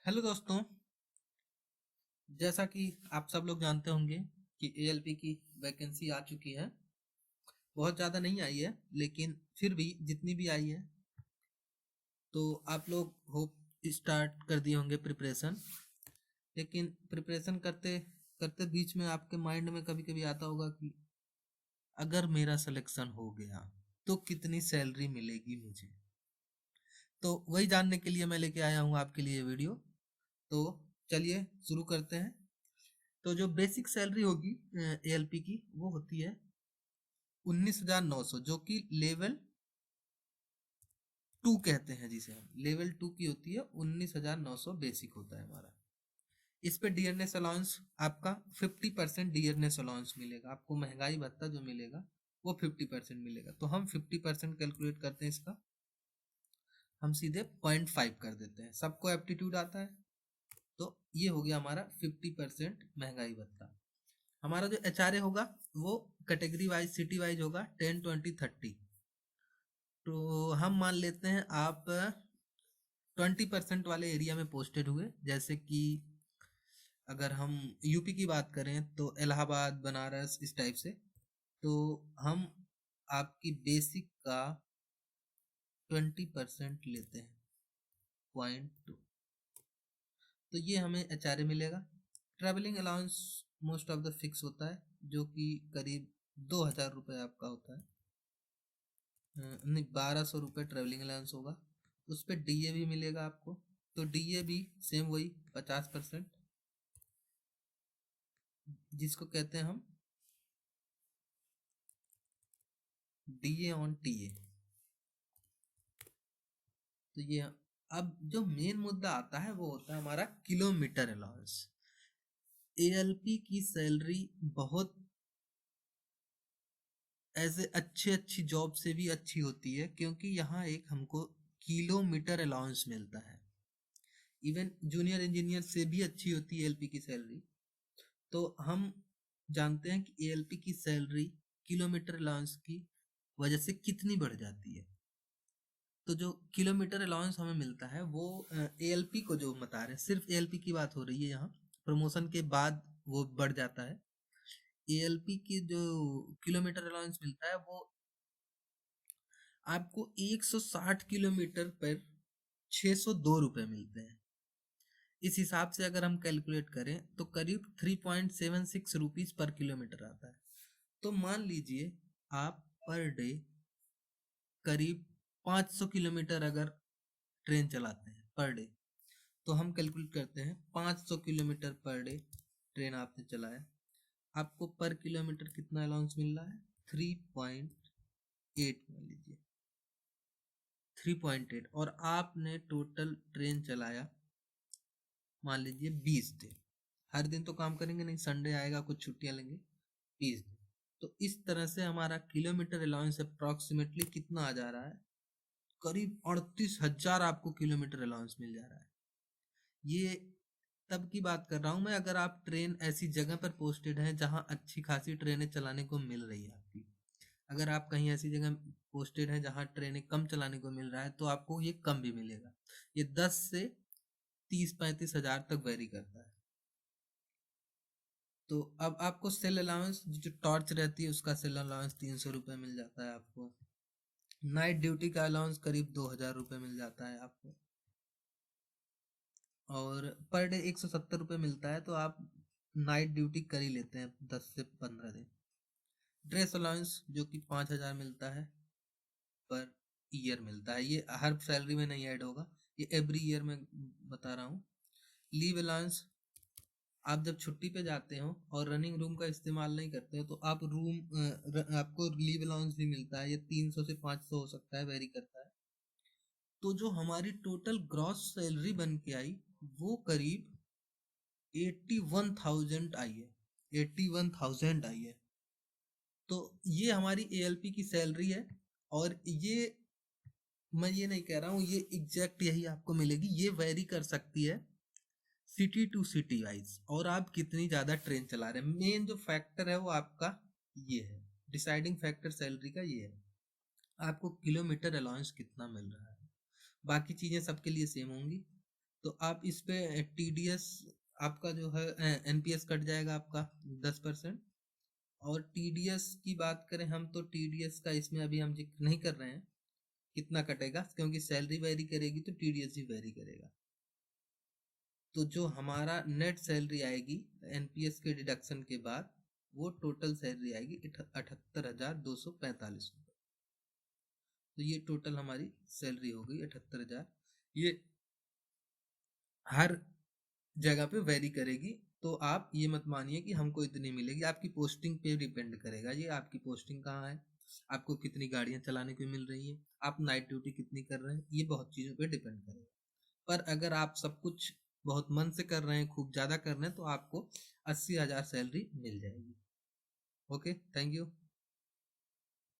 Hello दोस्तों। जैसा कि आप सब लोग जानते होंगे कि एएलपी की वैकेंसी आ चुकी है। बहुत ज़्यादा नहीं आई है, लेकिन फिर भी जितनी भी आई है तो आप लोग होप स्टार्ट कर दिए होंगे प्रिपरेशन। लेकिन प्रिपरेशन करते करते बीच में आपके माइंड में कभी कभी आता होगा कि अगर मेरा सिलेक्शन हो गया तो कितनी सैलरी मिलेगी मुझे। तो वही जानने के लिए मैं लेके आया हूँ आपके लिए वीडियो। तो चलिए शुरू करते हैं। तो जो बेसिक सैलरी होगी एएलपी की वो होती है 19,900, जो कि लेवल 2 कहते हैं, जिसे हम लेवल 2 की होती है। 19,900 बेसिक होता है हमारा। इस पे डियरनेस अलाउंस आपका 50% डियरनेस अलाउंस मिलेगा आपको। महंगाई भत्ता जो मिलेगा वो 50% मिलेगा। तो हम 50% कैलकुलेट करते हैं इसका। हम सीधे 0.5 कर देते हैं। सबको एप्टीट्यूड आता है, तो ये हो गया हमारा 50% महंगाई भत्ता। हमारा जो एचआरए होगा वो कैटेगरी वाइज सिटी वाइज होगा 10, 20, 30। तो हम मान लेते हैं आप 20% वाले एरिया में पोस्टेड हुए। जैसे कि अगर हम यूपी की बात करें तो इलाहाबाद, बनारस, इस टाइप से। तो हम आपकी बेसिक का 20% लेते हैं, 0.2। तो ये हमें एचआरए मिलेगा। Travelling allowance most of the fix होता है, जो कि करीब 2,000 रुपये आपका होता है। नहीं, 1,200 रुपये ट्रैवलिंग अलाउंस होगा। उस पर डीए भी मिलेगा आपको। तो डीए भी सेम वही 50%, जिसको कहते हैं हम डीए ऑन टीए। तो ये अब जो मेन मुद्दा आता है वो होता है हमारा किलोमीटर अलाउंस। एएलपी की सैलरी बहुत ऐसे अच्छी अच्छी जॉब से भी अच्छी होती है, क्योंकि यहाँ एक हमको किलोमीटर अलाउंस मिलता है। इवन जूनियर इंजीनियर से भी अच्छी होती है एएलपी की सैलरी। तो हम जानते हैं कि एएलपी की सैलरी किलोमीटर अलाउंस की वजह से कितनी बढ़ जाती है। तो जो किलोमीटर अलाउंस हमें मिलता है वो एएलपी को जो बता रहे हैं, सिर्फ एएलपी की बात हो रही है यहाँ। प्रमोशन के बाद वो बढ़ जाता है। एएलपी की जो किलोमीटर अलाउंस मिलता है वो आपको 160 किलोमीटर पर 602 रुपये मिलते हैं। इस हिसाब से अगर हम कैलकुलेट करें तो करीब 3.76 रुपीज पर किलोमीटर आता है। तो मान लीजिए आप पर डे करीब 500 किलोमीटर अगर ट्रेन चलाते हैं पर डे, तो हम कैलकुलेट करते हैं 500 किलोमीटर पर डे ट्रेन आपने चलाया, आपको पर किलोमीटर कितना अलाउंस मिल रहा है? 3.8 मान लीजिए, 3.8। और आपने टोटल ट्रेन चलाया मान लीजिए 20 दिन। हर दिन तो काम करेंगे नहीं, संडे आएगा, कुछ छुट्टियां लेंगे। 20 दिन। तो इस तरह से हमारा किलोमीटर अलाउंस अप्रॉक्सीमेटली कितना आ जा रहा है? करीब 38,000 आपको किलोमीटर अलाउंस मिल जा रहा है। ये तब की बात कर रहा हूँ मैं, अगर आप ट्रेन ऐसी जगह पर पोस्टेड हैं जहाँ अच्छी खासी ट्रेनें चलाने को मिल रही है आपकी। अगर आप कहीं ऐसी जगह पोस्टेड हैं जहाँ ट्रेनें कम चलाने को मिल रहा है तो आपको ये कम भी मिलेगा। ये 10 से 30-35 हज़ार तक वेरी करता है। तो अब आपको सेल अलाउंस, जो टॉर्च रहती है उसका सेल अलाउंस 300 रुपये मिल जाता है आपको। नाइट ड्यूटी का अलाउंस करीब 2,000 रुपये मिल जाता है आपको। और पर डे 170 रुपये मिलता है, तो आप नाइट ड्यूटी कर ही लेते हैं 10 से 15 दिन। ड्रेस अलाउंस जो कि 5,000 मिलता है पर ईयर मिलता है। ये हर सैलरी में नहीं ऐड होगा, ये एवरी ईयर में बता रहा हूँ। लीव अलाउंस, आप जब छुट्टी पे जाते हो और रनिंग रूम का इस्तेमाल नहीं करते हो तो आप आपको लीव अलाउंस भी मिलता है। ये 300 से 500 हो सकता है, वेरी करता है। तो जो हमारी टोटल ग्रॉस सैलरी बन के आई वो करीब 81,000 आई है। 81,000 आई है। तो ये हमारी एएलपी की सैलरी है। और ये मैं ये नहीं कह रहा हूँ ये एग्जैक्ट यही आपको मिलेगी, ये वेरी कर सकती है सिटी टू सिटी वाइज, और आप कितनी ज़्यादा ट्रेन चला रहे हैं। मेन जो फैक्टर है वो आपका ये है, डिसाइडिंग फैक्टर सैलरी का ये है, आपको किलोमीटर अलाउंस कितना मिल रहा है। बाकी चीज़ें सबके लिए सेम होंगी। तो आप इस पे TDS आपका जो है NPS कट जाएगा आपका 10%। और TDS की बात करें हम, तो TDS का इसमें अभी हम जिक्र नहीं कर रहे हैं कितना कटेगा, क्योंकि सैलरी वेरी करेगी तो TDS भी वेरी करेगा। तो जो हमारा नेट सैलरी आएगी NPS के डिडक्शन के बाद, वो टोटल सैलरी आएगी 78,245 रुपये। तो ये टोटल हमारी सैलरी हो गई 78,000। ये हर जगह पे वेरी करेगी, तो आप ये मत मानिए कि हमको इतनी मिलेगी। आपकी पोस्टिंग पे डिपेंड करेगा, ये आपकी पोस्टिंग कहाँ है, आपको कितनी गाड़ियां चलाने को मिल रही है, आप नाइट ड्यूटी कितनी कर रहे हैं, ये बहुत चीज़ों पे डिपेंड करेगा। पर अगर आप सब कुछ बहुत मन से कर रहे हैं, खूब ज़्यादा कर रहे हैं, तो आपको 80,000 सैलरी मिल जाएगी। Okay, thank you.